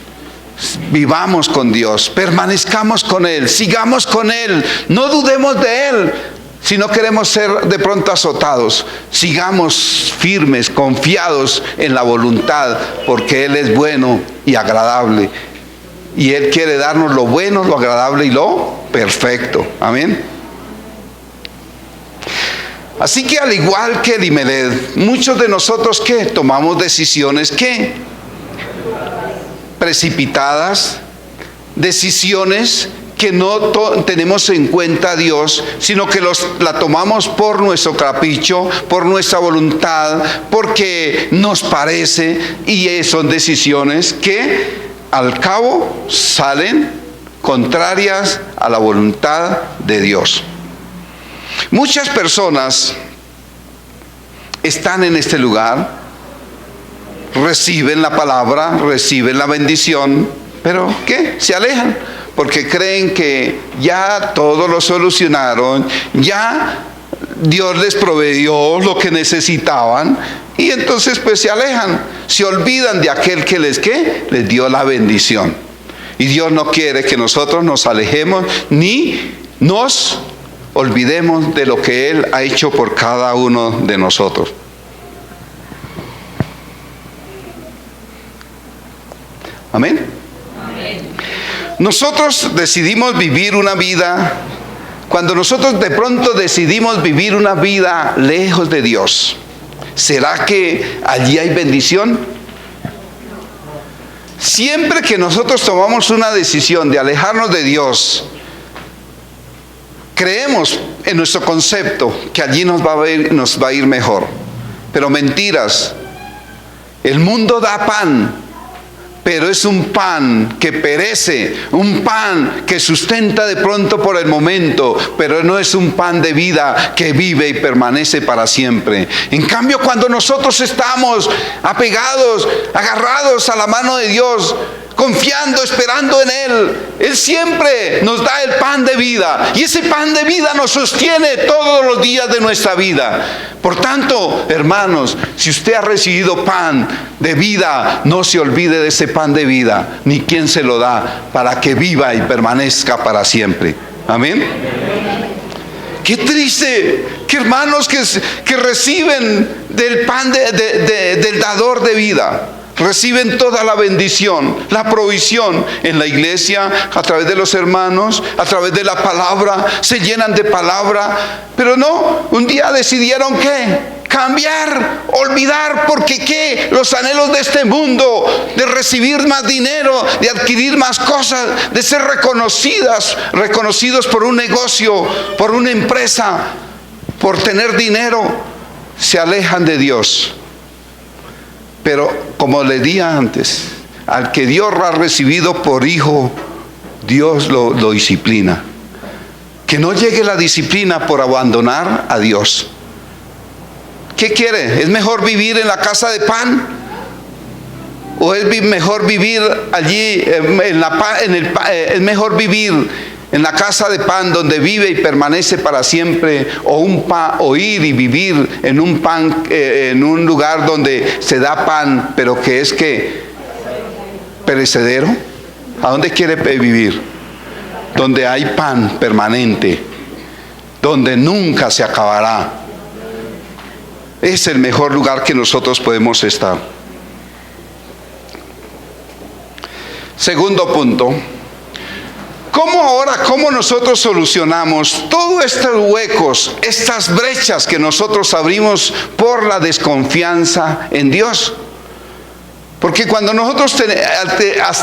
vivamos con Dios, permanezcamos con Él, sigamos con Él, no dudemos de Él. Si no queremos ser de pronto azotados, sigamos firmes, confiados en la voluntad, porque Él es bueno y agradable. Y Él quiere darnos lo bueno, lo agradable y lo perfecto. Amén. Así que al igual que Elimelech, muchos de nosotros ¿qué? Tomamos decisiones ¿qué? Precipitadas, decisiones que no tenemos en cuenta a Dios, sino que la tomamos por nuestro capricho, por nuestra voluntad, porque nos parece, y son decisiones que al cabo salen contrarias a la voluntad de Dios. Muchas personas están en este lugar, reciben la palabra, reciben la bendición, pero ¿qué? Se alejan porque creen que ya todo lo solucionaron, ya Dios les proveyó lo que necesitaban y entonces pues se alejan, se olvidan de aquel que les dio la bendición. Y Dios no quiere que nosotros nos alejemos ni nos olvidemos de lo que Él ha hecho por cada uno de nosotros. Amén. Amén. Nosotros decidimos vivir una vida, cuando nosotros de pronto decidimos vivir una vida lejos de Dios, ¿será que allí hay bendición? Siempre que nosotros tomamos una decisión de alejarnos de Dios, creemos en nuestro concepto que allí nos va a ir mejor. Pero mentiras. El mundo da pan, pero es un pan que perece, un pan que sustenta de pronto por el momento, pero no es un pan de vida que vive y permanece para siempre. En cambio, cuando nosotros estamos apegados, agarrados a la mano de Dios, confiando, esperando en Él, Él siempre nos da el pan de vida, y ese pan de vida nos sostiene todos los días de nuestra vida. Por tanto, hermanos, si usted ha recibido pan de vida, no se olvide de ese pan de vida, ni quién se lo da, para que viva y permanezca para siempre. Amén. Qué triste que hermanos que reciben del pan del dador de vida, reciben toda la bendición, la provisión en la iglesia, a través de los hermanos, a través de la palabra, se llenan de palabra, pero no, un día decidieron ¿qué? Cambiar, olvidar, porque ¿qué? Los anhelos de este mundo, de recibir más dinero, de adquirir más cosas, de ser reconocidos por un negocio, por una empresa, por tener dinero, se alejan de Dios. Pero como le dije antes, al que Dios ha recibido por hijo, Dios lo disciplina. Que no llegue la disciplina por abandonar a Dios. ¿Qué quiere? ¿Es mejor vivir en la casa de pan? ¿O es mejor vivir allí es mejor vivir en la casa de pan donde vive y permanece para siempre, o ir y vivir en un lugar donde se da pan, pero que es perecedero? ¿A dónde quiere vivir? Donde hay pan permanente, donde nunca se acabará. Es el mejor lugar que nosotros podemos estar. Segundo punto. ¿Cómo nosotros solucionamos todos estos huecos, estas brechas que nosotros abrimos por la desconfianza en Dios? Porque cuando nosotros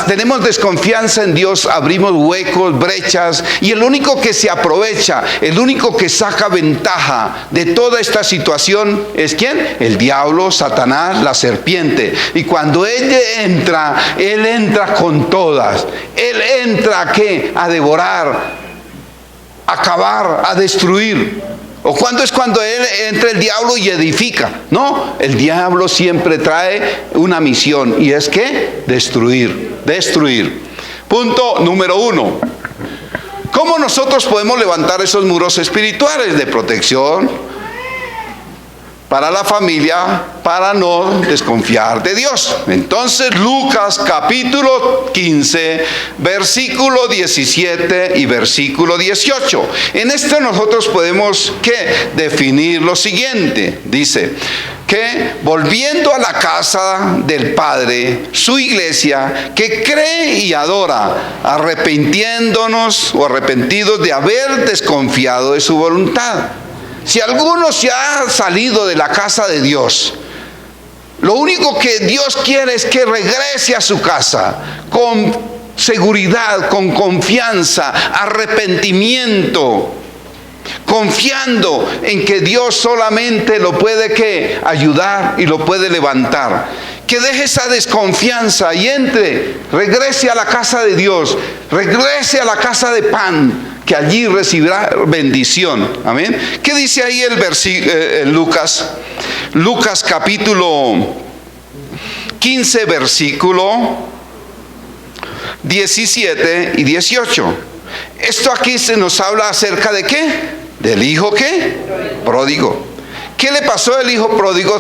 tenemos desconfianza en Dios, abrimos huecos, brechas, y el único que se aprovecha, el único que saca ventaja de toda esta situación es ¿quién? El diablo, Satanás, la serpiente. Y cuando él entra con todas. Él entra ¿a qué? A devorar, a acabar, a destruir. ¿O cuándo es cuando entra el diablo y edifica? No, el diablo siempre trae una misión, y es que destruir. Punto número 1. ¿Cómo nosotros podemos levantar esos muros espirituales de protección para la familia, para no desconfiar de Dios? Entonces, Lucas capítulo 15, versículo 17 y versículo 18. En esto nosotros podemos definir lo siguiente. Dice que volviendo a la casa del Padre, su iglesia, que cree y adora, arrepintiéndonos o arrepentidos de haber desconfiado de su voluntad. Si alguno se ha salido de la casa de Dios, lo único que Dios quiere es que regrese a su casa con seguridad, con confianza, arrepentimiento, confiando en que Dios solamente lo puede ayudar y lo puede levantar. Que deje esa desconfianza y regrese a la casa de Dios, regrese a la casa de pan, que allí recibirá bendición. Amén. ¿Qué dice ahí el versículo Lucas? Lucas capítulo 15, versículo 17 y 18. Esto aquí se nos habla acerca de ¿qué? Del hijo ¿qué? Pródigo. ¿Qué le pasó al hijo pródigo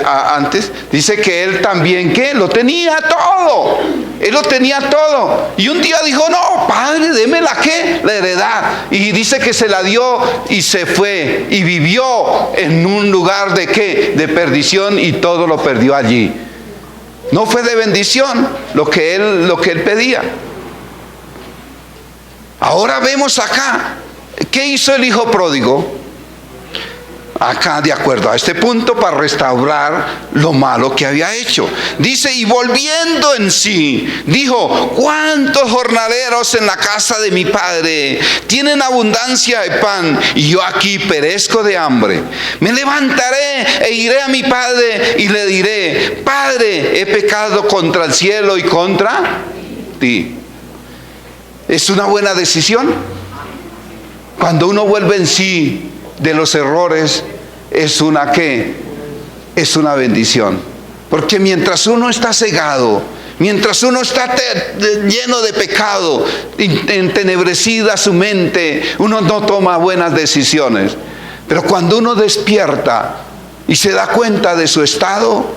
antes? Dice que él también ¿qué? Lo tenía todo. Él lo tenía todo. Y un día dijo, no, padre, deme la heredad. Y dice que se la dio y se fue. Y vivió en un lugar de ¿qué? De perdición, y todo lo perdió allí. No fue de bendición lo que él pedía. Ahora vemos acá, ¿qué hizo el hijo pródigo? Acá, de acuerdo a este punto, para restaurar lo malo que había hecho. Dice, y volviendo en sí, dijo, ¿cuántos jornaleros en la casa de mi padre tienen abundancia de pan, y yo aquí perezco de hambre? Me levantaré e iré a mi padre y le diré, Padre, he pecado contra el cielo y contra ti. ¿Es una buena decisión? Cuando uno vuelve en sí de los errores, es una bendición. Porque mientras uno está cegado, mientras uno está lleno de pecado, entenebrecida su mente, uno no toma buenas decisiones. Pero cuando uno despierta y se da cuenta de su estado,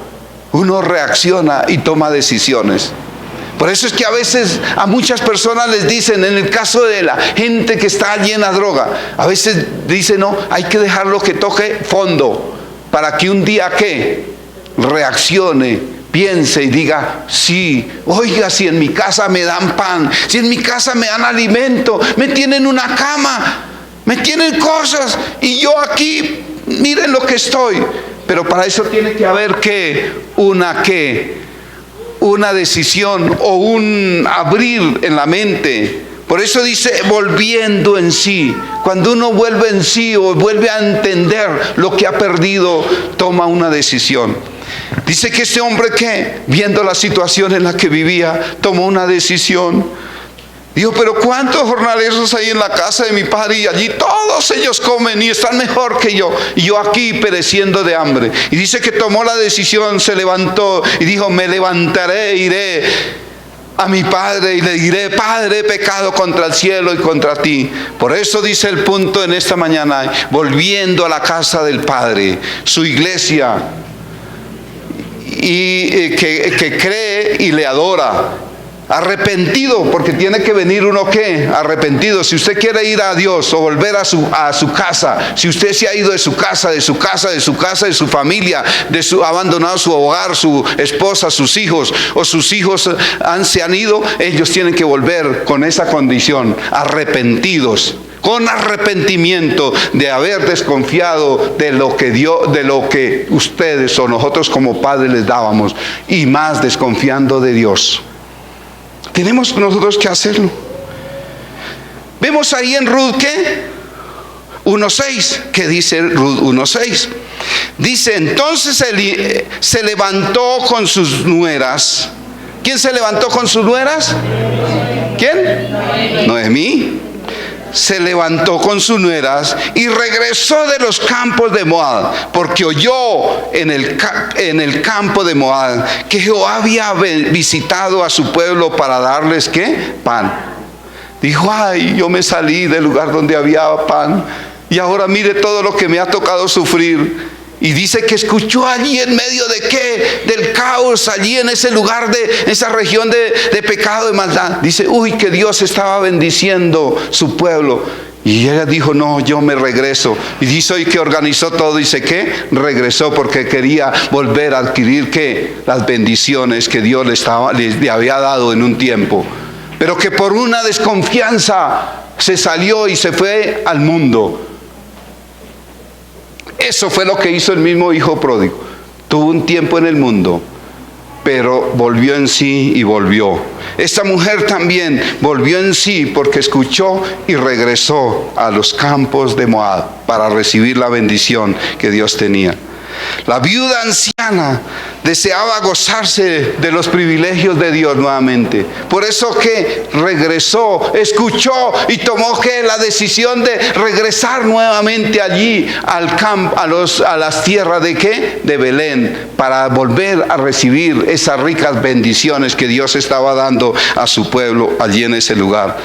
uno reacciona y toma decisiones. Por eso es que a veces a muchas personas les dicen, en el caso de la gente que está llena de droga, a veces dicen, no, hay que dejarlo que toque fondo, para que un día reaccione piense y diga, sí, oiga, si en mi casa me dan pan, si en mi casa me dan alimento, me tienen una cama, me tienen cosas, y yo aquí, miren lo que estoy. Pero para eso tiene que haber una decisión o un abrir en la mente. Por eso dice, volviendo en sí. Cuando uno vuelve en sí o vuelve a entender lo que ha perdido, toma una decisión. Dice que este hombre que, viendo la situación en la que vivía, tomó una decisión. Dijo, pero ¿cuántos jornaleros hay en la casa de mi padre? Y allí todos ellos comen y están mejor que yo. Y yo aquí pereciendo de hambre. Y dice que tomó la decisión, se levantó y dijo, me levantaré, iré a mi padre y le diré, Padre, he pecado contra el cielo y contra ti. Por eso dice el punto en esta mañana, volviendo a la casa del Padre, su iglesia, y que cree y le adora. Arrepentido, porque tiene que venir uno ¿qué? Arrepentido. Si usted quiere ir a Dios o volver a su casa, si usted se ha ido de su casa, de su familia, ha abandonado su hogar, su esposa, sus hijos, o sus hijos se han ido, ellos tienen que volver con esa condición, arrepentidos, con arrepentimiento de haber desconfiado de lo que ustedes o nosotros como padres les dábamos, y más desconfiando de Dios. Tenemos nosotros que hacerlo. Vemos ahí en Ruth ¿qué? 1:6, que dice Ruth 1:6. Dice, entonces se levantó con sus nueras. ¿Quién se levantó con sus nueras? ¿Quién? Noemí. Se levantó con sus nueras y regresó de los campos de Moab, porque oyó en el campo de Moab que Jehová había visitado a su pueblo para darles ¿qué? Pan. Dijo, ay, yo me salí del lugar donde había pan y ahora mire todo lo que me ha tocado sufrir. Y dice que escuchó allí en medio de ¿qué? Del caos, allí en ese lugar, esa región de pecado, de maldad. Dice, uy, que Dios estaba bendiciendo su pueblo. Y ella dijo, no, yo me regreso. Y dice hoy que organizó todo. Dice que regresó porque quería volver a adquirir ¿qué? Las bendiciones que Dios le había dado en un tiempo. Pero que por una desconfianza se salió y se fue al mundo. Eso fue lo que hizo el mismo hijo pródigo. Tuvo un tiempo en el mundo, pero volvió en sí y volvió. Esta mujer también volvió en sí porque escuchó y regresó a los campos de Moab para recibir la bendición que Dios tenía. La viuda anciana deseaba gozarse de los privilegios de Dios nuevamente. Por eso que regresó, escuchó y tomó que la decisión de regresar nuevamente allí al campo, a las tierras de ¿qué? De Belén, para volver a recibir esas ricas bendiciones que Dios estaba dando a su pueblo allí en ese lugar.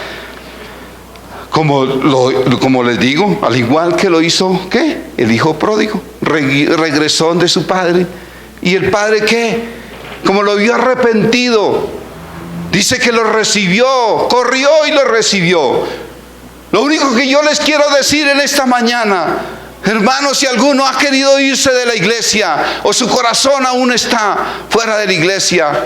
Como les digo, al igual que lo hizo ¿qué? El hijo pródigo, regresó de su padre. Y el padre ¿qué? Como lo vio arrepentido, dice que lo recibió, corrió y lo recibió. Lo único que yo les quiero decir en esta mañana, hermanos, si alguno ha querido irse de la iglesia, o su corazón aún está fuera de la iglesia,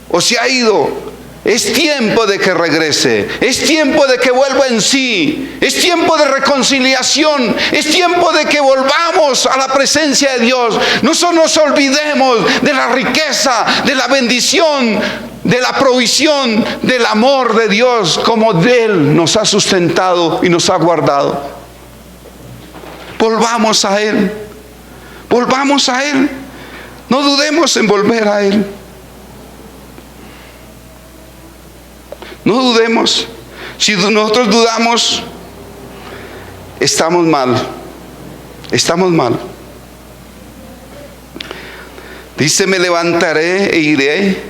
o se ha ido, es tiempo de que regrese, es tiempo de que vuelva en sí, es tiempo de reconciliación, es tiempo de que volvamos a la presencia de Dios. No solo nos olvidemos de la riqueza, de la bendición, de la provisión, del amor de Dios, como de Él nos ha sustentado y nos ha guardado. Volvamos a Él, volvamos a Él, no dudemos en volver a Él. No dudemos. Si nosotros dudamos, estamos mal. Estamos mal. Dice, me levantaré e iré.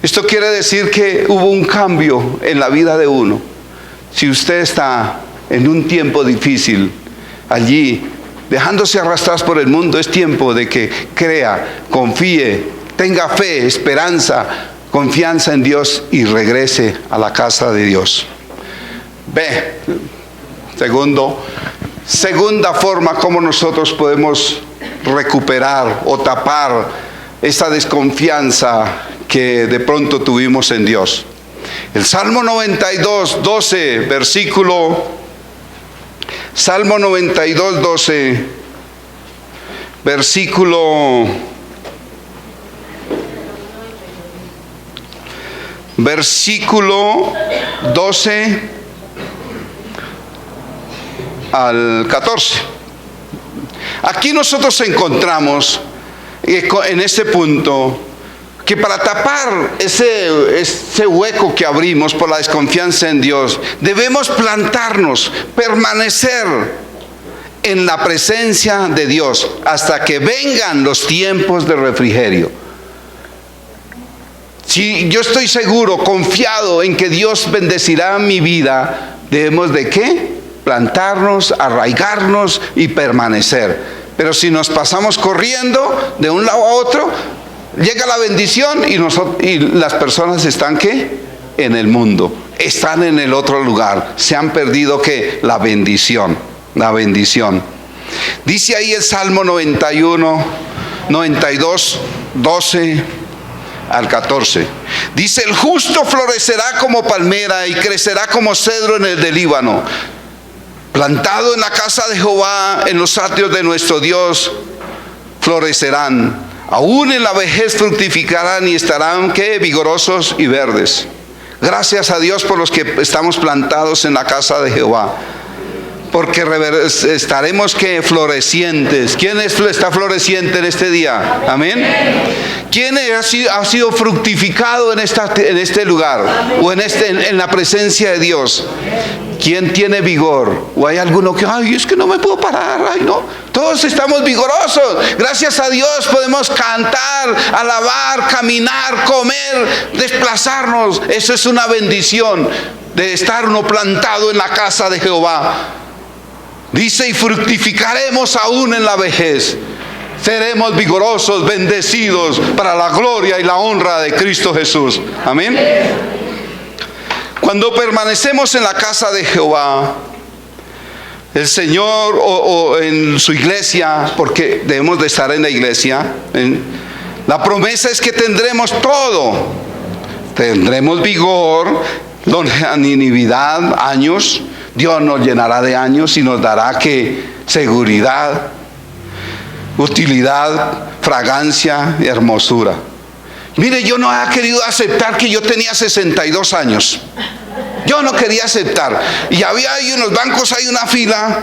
Esto quiere decir que hubo un cambio en la vida de uno. Si usted está en un tiempo difícil, allí, dejándose arrastrar por el mundo, es tiempo de que crea, confíe, tenga fe, esperanza, confianza en Dios y regrese a la casa de Dios. Segunda forma como nosotros podemos recuperar o tapar esa desconfianza que de pronto tuvimos en Dios. El Salmo 92, 12, Salmo 92, 12, versículo 12 al 14. Aquí nosotros encontramos en este punto que para tapar ese hueco que abrimos por la desconfianza en Dios, debemos plantarnos, permanecer en la presencia de Dios hasta que vengan los tiempos de refrigerio. Si yo estoy seguro, confiado en que Dios bendecirá mi vida, debemos ¿de qué? Plantarnos, arraigarnos y permanecer. Pero si nos pasamos corriendo de un lado a otro, llega la bendición y las personas están ¿qué? En el mundo, están en el otro lugar, se han perdido ¿qué? La bendición. Dice ahí el Salmo 92, 12 al 14. Dice: el justo florecerá como palmera y crecerá como cedro en el del Líbano, plantado en la casa de Jehová, en los atrios de nuestro Dios, florecerán. Aún en la vejez fructificarán y estarán ¿qué? Vigorosos y verdes. Gracias a Dios por los que estamos plantados en la casa de Jehová, porque estaremos ¿qué? Florecientes. ¿Quién está floreciente en este día? Amén. ¿Quién ha sido fructificado en este lugar? O en la presencia de Dios. ¿Quién tiene vigor? ¿O hay alguno que, ay, es que no me puedo parar? Ay, no. Todos estamos vigorosos. Gracias a Dios podemos cantar, alabar, caminar, comer, desplazarnos. Eso es una bendición de estar uno plantado en la casa de Jehová. Dice: y fructificaremos aún en la vejez. Seremos vigorosos, bendecidos para la gloria y la honra de Cristo Jesús. Amén. Cuando permanecemos en la casa de Jehová, el Señor o en su iglesia, porque debemos de estar en la iglesia, la promesa es que tendremos todo. Tendremos vigor, longevidad, años. Dios nos llenará de años y nos dará ¿qué? Seguridad, utilidad, fragancia y hermosura. Mire, yo no había querido aceptar que yo tenía 62 años. Yo no quería aceptar. Y había ahí en los bancos, hay una fila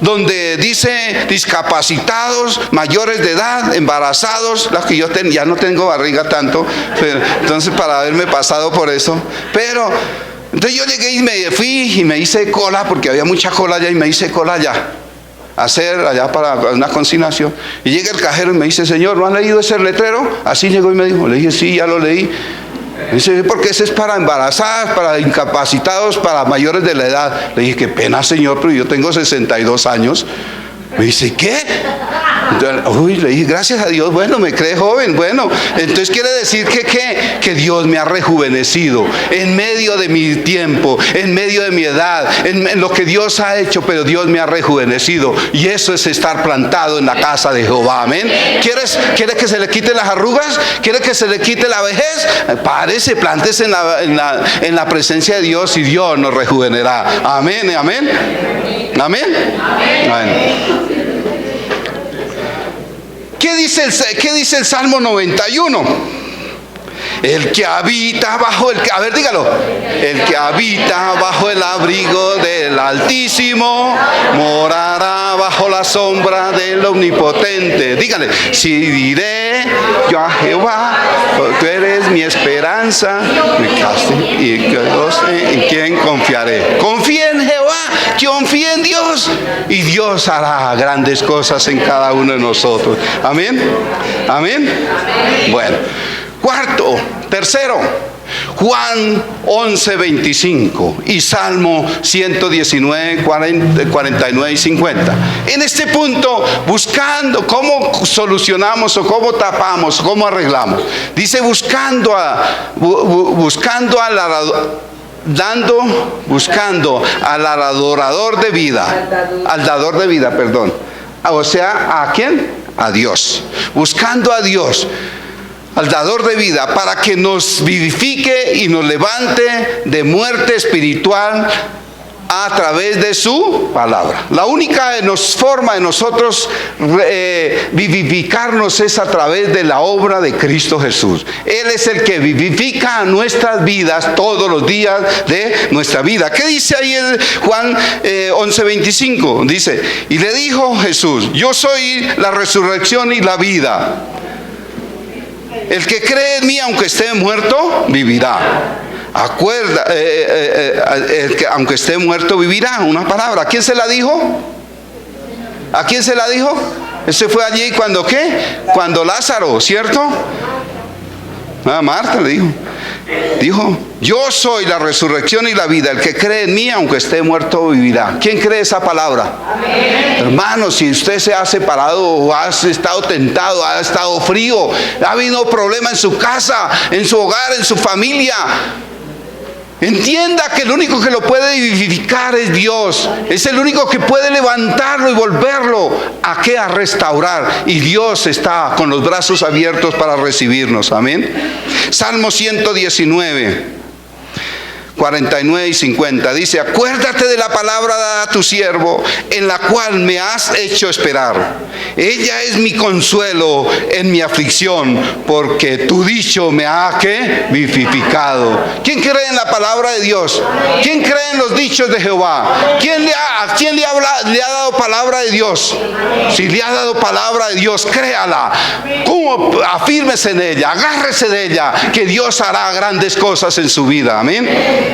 donde dice discapacitados, mayores de edad, embarazados, las que yo ya no tengo barriga tanto, pero, entonces para haberme pasado por eso. Pero entonces yo llegué y me fui y me hice cola, porque había mucha cola allá, y me hice cola allá, hacer allá para una consignación. Y llega el cajero y me dice: señor, ¿no han leído ese letrero? Así llegó y me dijo. Le dije: sí, ya lo leí. Me dice: porque ese es para embarazadas, para incapacitados, para mayores de la edad. Le dije: qué pena, señor, pero yo tengo 62 años. Me dice: ¿qué? Entonces, le dije: gracias a Dios, bueno, me cree joven. Bueno, entonces quiere decir que Dios me ha rejuvenecido en medio de mi tiempo, en medio de mi edad, en lo que Dios ha hecho, pero Dios me ha rejuvenecido. Y eso es estar plantado en la casa de Jehová. Amén. ¿Quieres que se le quite las arrugas? ¿Quieres que se le quite la vejez? Párese, plántese en la presencia de Dios y Dios nos rejuvenerá. Amén, amén. Amén. Amén. ¿Qué dice el Salmo 91? El que habita bajo a ver, dígalo. El que habita bajo el abrigo del Altísimo morará bajo la sombra del Omnipotente. Dígale: si diré yo a Jehová, tú eres mi esperanza, mi casa, y yo sé en quién confiaré. Confía en Jehová, confía en Dios, y Dios hará grandes cosas en cada uno de nosotros. Amén. Amén. Bueno. Tercero, Juan 11:25 y Salmo 119, 49 y 50. En este punto, buscando cómo solucionamos o cómo tapamos, cómo arreglamos. Dice: buscando al adorador de vida, O sea, ¿a quién? A Dios. Buscando a Dios, al dador de vida, para que nos vivifique y nos levante de muerte espiritual a través de su palabra. La única forma de nosotros vivificarnos es a través de la obra de Cristo Jesús. Él es el que vivifica nuestras vidas todos los días de nuestra vida. ¿Qué dice ahí en Juan 11:25? Dice, y le dijo Jesús, yo soy la resurrección y la vida. El que cree en mí, aunque esté muerto, vivirá. Aunque esté muerto, vivirá. Una palabra. ¿A quién se la dijo? ¿A quién se la dijo? Ese fue allí cuando ¿qué? Cuando Lázaro, ¿cierto? A Marta le dijo. Dijo, yo soy la resurrección y la vida. El que cree en mí, aunque esté muerto, vivirá. ¿Quién cree esa palabra? Amén. Hermano, si usted se ha separado o ha estado tentado, ha estado frío, ha habido problema en su casa, en su hogar, en su familia, entienda que el único que lo puede vivificar es Dios. Es el único que puede levantarlo y volverlo a qué, a restaurar. Y Dios está con los brazos abiertos para recibirnos. Amén. Salmo 119, 49 y 50 dice, acuérdate de la palabra dada a tu siervo, en la cual me has hecho esperar. Ella es mi consuelo en mi aflicción, porque tu dicho me ha ¿qué? Vivificado. ¿Quién cree en la palabra de Dios? ¿Quién cree en los dichos de Jehová? ¿A quién le ha dado palabra de Dios? Si le ha dado palabra de Dios, créala. ¿Cómo? Afírmese en ella, agárrese de ella, que Dios hará grandes cosas en su vida. Amén.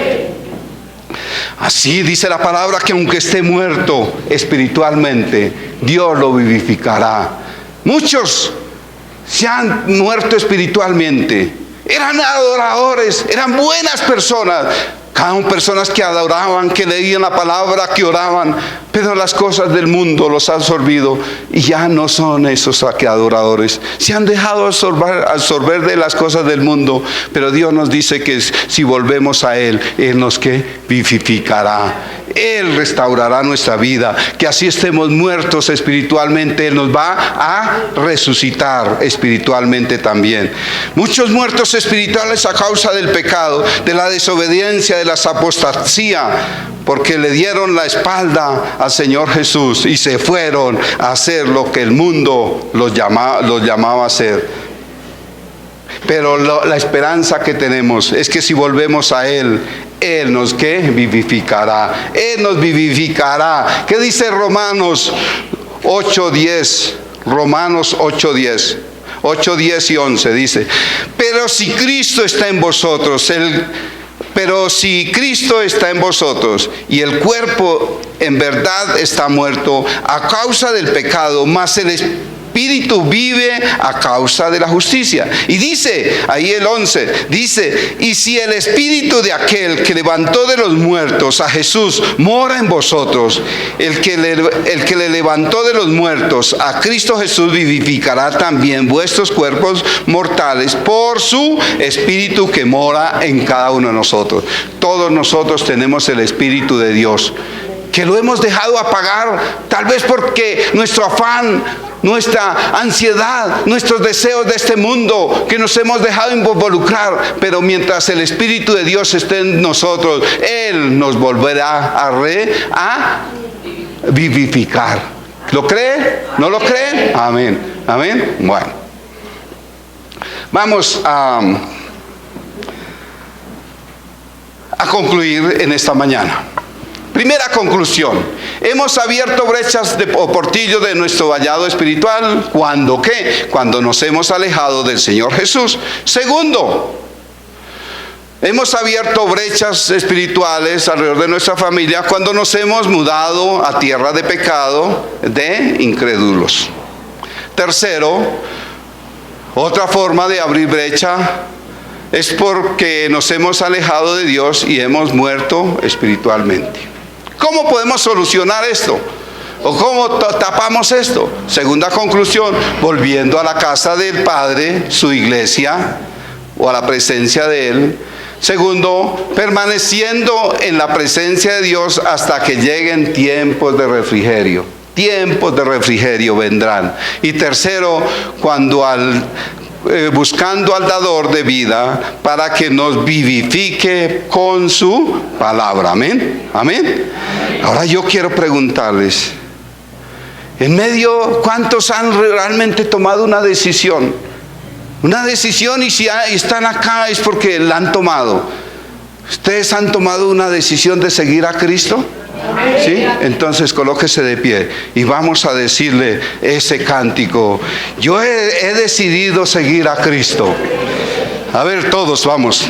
Así dice la palabra, que aunque esté muerto espiritualmente, Dios lo vivificará. Muchos se han muerto espiritualmente. Eran adoradores, eran buenas personas. Personas que adoraban, que leían la palabra, que oraban, pero las cosas del mundo los ha absorbido y ya no son esos adoradores. Se han dejado absorber de las cosas del mundo, pero Dios nos dice que si volvemos a Él, Él nos vivificará. Él restaurará nuestra vida, que así estemos muertos espiritualmente, Él nos va a resucitar espiritualmente también. Muchos muertos espirituales a causa del pecado, de la desobediencia, de la apostasía, porque le dieron la espalda al Señor Jesús y se fueron a hacer lo que el mundo los llamaba a hacer. Pero la esperanza que tenemos es que si volvemos a Él, Él nos vivificará. Él nos vivificará. ¿Qué dice Romanos 8:10? Romanos 8:10. 8:10 y 11 dice, pero si Cristo está en vosotros, y el cuerpo en verdad está muerto a causa del pecado, mas el Espíritu vive a causa de la justicia. Y dice, ahí el 11, dice, y si el Espíritu de aquel que levantó de los muertos a Jesús mora en vosotros, el que le levantó de los muertos a Cristo Jesús vivificará también vuestros cuerpos mortales por su Espíritu que mora en cada uno de nosotros. Todos nosotros tenemos el Espíritu de Dios, que lo hemos dejado apagar, tal vez porque nuestro afán, nuestra ansiedad, nuestros deseos de este mundo, que nos hemos dejado involucrar. Pero mientras el Espíritu de Dios esté en nosotros, Él nos volverá a vivificar. ¿Lo cree? ¿No lo creen? Amén. Amén. Bueno, vamos a concluir en esta mañana. Primera conclusión, hemos abierto brechas o portillos de nuestro vallado espiritual. ¿Cuándo qué? Cuando nos hemos alejado del Señor Jesús. Segundo, hemos abierto brechas espirituales alrededor de nuestra familia cuando nos hemos mudado a tierra de pecado de incrédulos. Tercero, otra forma de abrir brecha es porque nos hemos alejado de Dios y hemos muerto espiritualmente. ¿Cómo podemos solucionar esto? ¿O cómo tapamos esto? Segunda conclusión, volviendo a la casa del Padre, su iglesia, o a la presencia de Él. Segundo, permaneciendo en la presencia de Dios hasta que lleguen tiempos de refrigerio. tiempos de refrigerio vendrán. Y tercero, cuando buscando al dador de vida para que nos vivifique con su palabra. Amén. Amén. Ahora yo quiero preguntarles, en medio, ¿cuántos han realmente tomado una decisión? Una decisión, y si están acá es porque la han tomado. ¿Ustedes han tomado una decisión de seguir a Cristo? ¿Sí? Entonces colóquese de pie y vamos a decirle ese cántico. Yo he decidido seguir a Cristo. A ver, todos vamos.